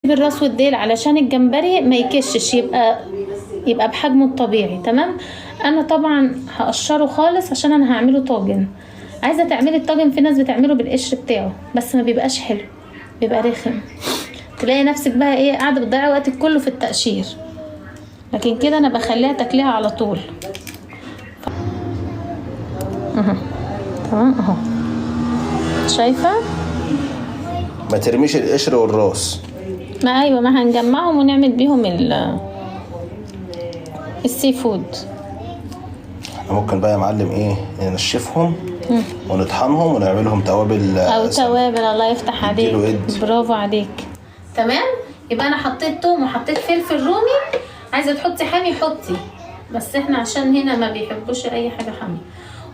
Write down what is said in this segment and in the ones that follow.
بالراس والديل علشان الجمبري ما يكشش، يبقى بحجمه الطبيعي. تمام. انا طبعا هقشره خالص عشان انا هعمله طاجن. عايزه تعملي الطاجن، في ناس بتعمله بالقشر بتاعه بس ما بيبقاش حلو، بيبقى رخم، تلاقي نفسك بقى ايه قاعده بتضيعي وقتك كله في التقشير. لكن كده انا بخليها تاكليها على طول. اهو تمام اهو، شايفه؟ ما ترميش القشر والراس. ما ايوه، ما هنجمعهم ونعمل بيهم السي فود. ممكن بقى يا معلم ايه ننشفهم ونطحنهم ونعملهم توابل او توابل. الله يفتح عليك، برافو عليك. تمام. يبقى انا حطيت توم وحطيت فلفل رومي. عايزه تحطي حامي حطي، بس احنا عشان هنا ما بيحبوش اي حاجه حامي.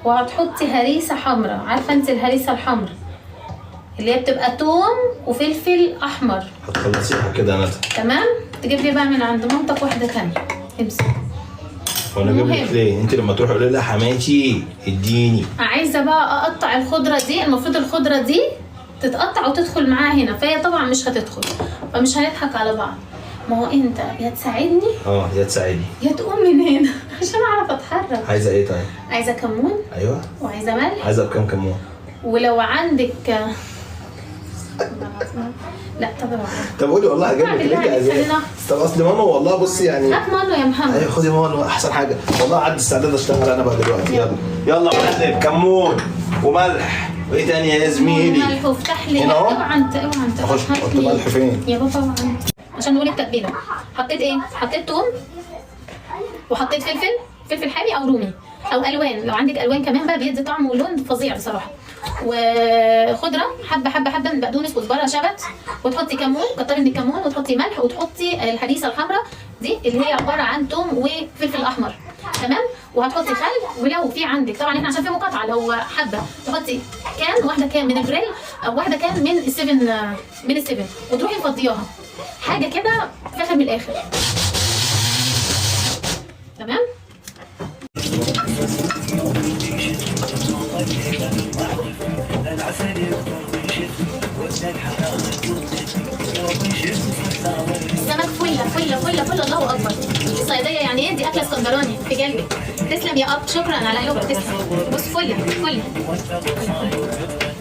وهتحطي هريسه حمراء، عارفه انت الهريسه الحمراء اللي هي بتبقى توم وفلفل احمر. هتخلصيها كده انا. تمام. تجيب لي بقى من عند مامتك واحده ثانيه. امسك. وانا اجيب لك ليه؟ انت لما تروحي قولي لها حماتي اديني. عايزه بقى اقطع الخضره دي. المفروض الخضره دي تتقطع وتدخل معاها هنا، فهي طبعا مش هتدخل، فمش هنضحك على بعض. ما هو انت يا تساعدني يا تساعدني يا تقوم من هنا عشان اعرف اتحرك. عايزه ايه طيب؟ عايزه كمون. ايوه. وعايزه ملح. عايزه بكام كمون؟ ولو عندك لا طبعا. طب قولي والله هجيب لك اللي انت عايزاه. طب اصل ماما والله بصي يعني. هات مانو يا محمد. ايوه خدي مانو احسن حاجه والله. عدي استعداد اشتغل انا بقى دلوقتي. يلا يلا معلم، كمون وملح وايه تاني يا زميلي؟ ملح. وافتح لي. اوعى انت اخش احط ملح فين يا بابا؟ اوعى عشان نقول التتبيله. حطيت ايه؟ حطيت توم وحطيت فلفل حامي او رومي او الوان. لو عندك الوان كمان بقى بيدي طعم ولون فظيع بصراحه. وخضره حبه من بقدونس كزبره شبت. وتحطي كمون، كتري من الكمون، وتحطي ملح، وتحطي الهريسه الحمراء دي اللي هي عباره عن توم وفلفل احمر. تمام. وهتحطي خل. ولو في عندك طبعا احنا عشان في مقاطعه لو حابه تحطي واحده كان من الجريل او واحده كان من السيفن وتروحي مفضياها حاجه كده فاخر من الاخر. تمام. السمك فله الله اكبر. الصياديه يعني ايه؟ دي اكله اسكندراني في قلبي. تسلم يا اب، شكرا على قلوبك. تسلم. بص فله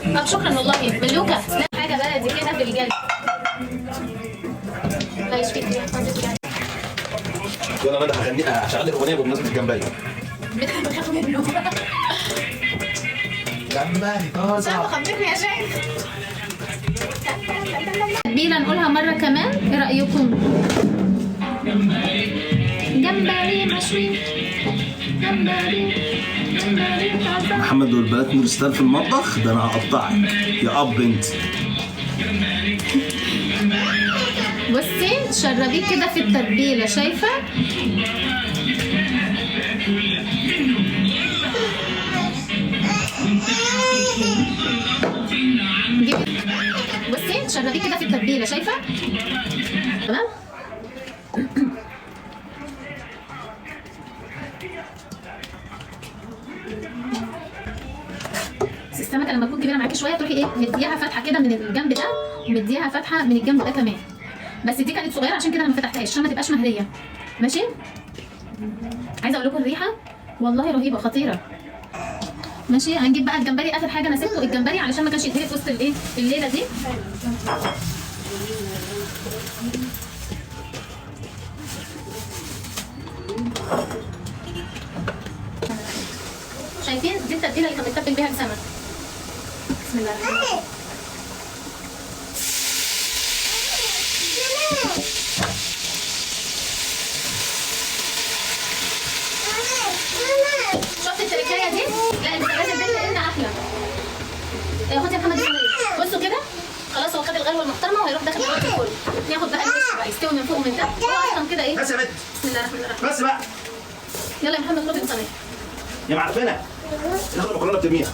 اب، شكرا والله. ملوكه حاجه بلدي كده في القلب. الله يشفيك. يلا انا هغنيها هشغل لك اغنيه بمناسبه الجمبري. بتخاف منه جمبري طازه. خبرني يا شيخ. تتبيله نقولها مره كمان، ايه رايكم؟ جمبري مشوي، جمبري طازه. محمد والبنات مرستان في المطبخ ده انا هقطعك يا اب انت. بصي شربيه كده في التتبيله، شايفه؟ بصي شربيه كده في التتبيله، شايفه؟ تمام. السمكه لما تكون كبيره معاكي شويه تروحي ايه مديها فتحه كده من الجنب ده، ومديها فتحه من الجنب ده كمان. بس دي كانت صغيره عشان كده انا ما فتحتهاش عشان ما تبقاش مهريه. ماشي. عايزه اقول لكم الريحه والله رهيبه خطيره. ماشي. هنجيب بقى الجمبري. اخر حاجه انا سبته الجمبري علشان ما كانش يتهري في وسط الايه الليله دي. شايفين دي التتبيله اللي كان بيتبل بيها السمك. بسم الله الرحمن الرحيم. شفت التركايه دي؟ لا انت لازم تبدا انت احلى. خد يا محمد الصينيه. بصوا كده خلاص هو خد الغلوه المحترمه وهيروح داخل دلوقتي الفرن. ياخد بقى الوش بقى يستوي من فوق ومن تحت. هو اصلا كده ايه؟ بس يا بنت. بسم الله الرحمن الرحيم. بس بقى. يلا يا محمد خد الصينيه. يا معفنه. ناخد المكرونه بترميها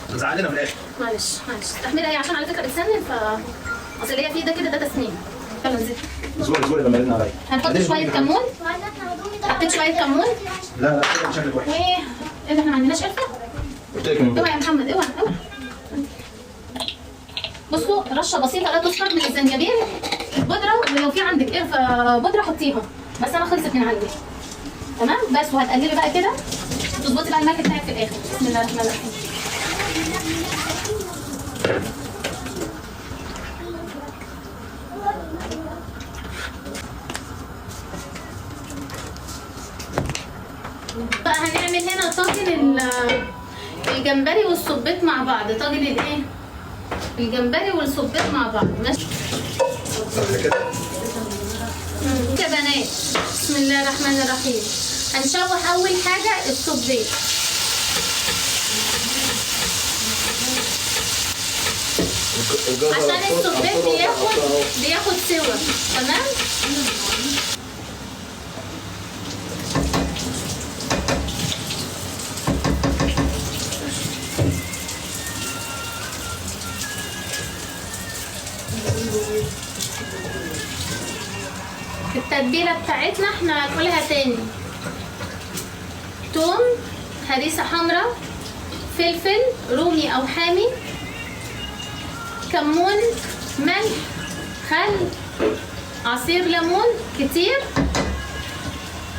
بتزعلنا في الاخر. معلش استحملها هي عشان على فكره بتسنن اصل اللي هي فيه ده كده ده تسنين. يلا نزيد. زوري لما يرن عليا. هنحط شويه كمون. حطيت شويه كمون. لا كده شكلك وحش. ايه ده احنا ما عندناش قرفه؟ قلت لك من اوعى يا محمد اوعى. بصوا رشه بسيطه لا تذكر من الزنجبيل بودره لو في عندك قرفه بودره حطيها، بس انا خلصت من عندي. تمام بس. وهتقلبي بقى كده، تظبطي بقى الملح بتاعك في الاخر. بسم الله الرحمن الرحيم. بقى هنعمل هنا طاجن الجمبري والصبيط مع بعض. طاجن الايه؟ الجمبري والصبيط مع بعض. ماشي صح كده؟ يا بنات بسم الله الرحمن الرحيم. هنشوح اول حاجه الصبيط. عشان الصبيط بياخد سوا. تمام. التتبيله بتاعتنا احنا هنقولها تاني: توم، هريسه حمراء، فلفل رومي او حامي، كمون، ملح، خل، عصير ليمون كتير،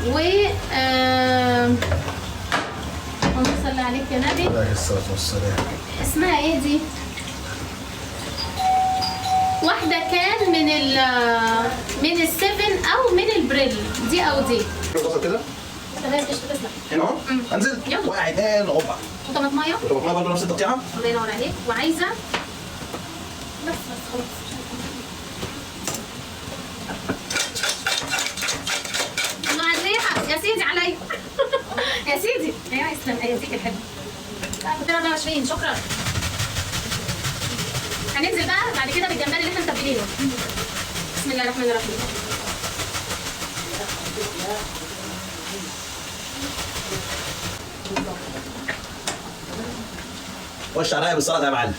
و اللهم صل عليك يا نبي. عليه الصلاة والسلام. اسمها ايه دي؟ واحدة كان من السيفن او من البريل، دي او دي. كده؟ تمام قشطة. تسلم. هنا اهو؟ انزل؟ يلا. واحد اثنين غبع. وطماطمايه؟ وطماطمايه برضه نفس التقطيعة؟ الله ينور عليك. وعايزة بس خلاص. مع الريحة يا سيدي عليا. يا سيدي ايوه يسلم. ايوه ديك الحلوة. 224 شكرا. هننزل بقى بعد كده بالجمبري اللي احنا متبلينه. بسم الله الرحمن الرحيم. خش عليا بالسلطة يا معلم.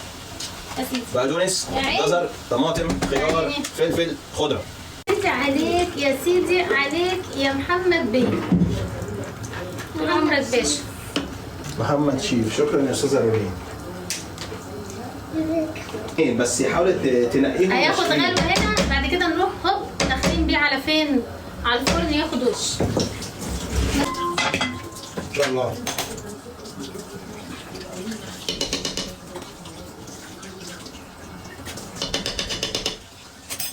يا سيدي بقدونس، يا عيني. جزر، طماطم، خيار، عيني. فلفل، خضرة. سيدي عليك يا سيدي عليك يا محمد بيه. طول عمرك باشا. محمد شيف. شكرا يا استاذة رورين. بس حاولي تنقيهم. هياخد ناشفين. غلوة هنا، بعد كده نروح هوب داخلين بيه على فين؟ على الفرن ياخد وش. ان شاء الله.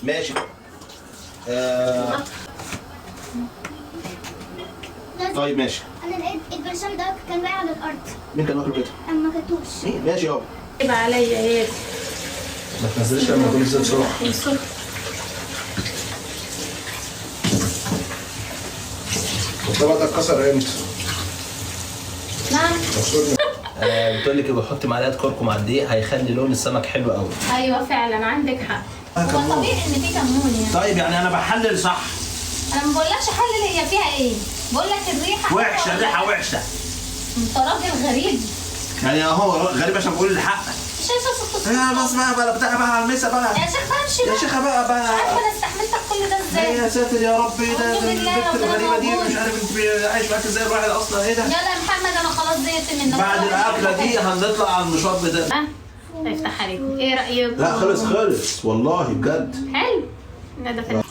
ماشي. طيب ماشي. انا لقيت البرشام ده كان واقع على الارض. مين كان واكل كده؟ انا ما كلتوش. ماشي يابا. يبقى عليا ايه؟ ما تنزلش لما تكون لسه بسرعه. الصبح. الطبق ده اتكسر امتى؟ نعم. بتقول لك بحط معلقه كركم على الدقيق هيخلي لون السمك حلو قوي. ايوه فعلا عندك حق. هو كمون. طبيعي ان في كمون يعني. طيب يعني انا بحلل صح. انا ما بقولكش حلل هي فيها ايه، بقول لك الريحه وحشه، الريحه وحشه. انت راجل غريب. يعني اهو غريب عشان بقول الحق. يا بس بقى بتاع بقى على المسا بقى. يا شيخ بقى امشي يا بقى. شيخه بقى مش عارفه انا استحملتك كل ده ازاي. يا ساتر يا رب. ايه ده؟ أعوذ بالله، البنت ربنا الغريبه دي موجود. مش عارف انت عايش معاك ازاي الواحد اصلا. ايه ده؟ يلا يا محمد انا خلاص زهقت منك. بعد الاكله دي هنطلع على المشوار ده. افتح عليكم. ايه رايكم؟ لا خلص والله بجد. حلو. ده فعلا.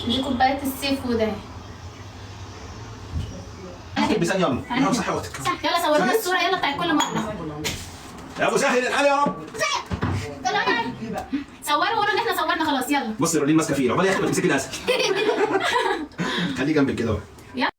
دي كوبايه السي فود اهي. هاتك بسان يلا. يلا صحي وقتك. صح. يلا صورونا الصوره يلا بتاعت كل مره. يا ابو سهل الحال يا رب. صوروا وقولوا ان احنا صورنا خلاص. يلا بص رولين ماسكه فيه عقبال يا اخي ما تمسكي الاسد. خليه جنبك كده.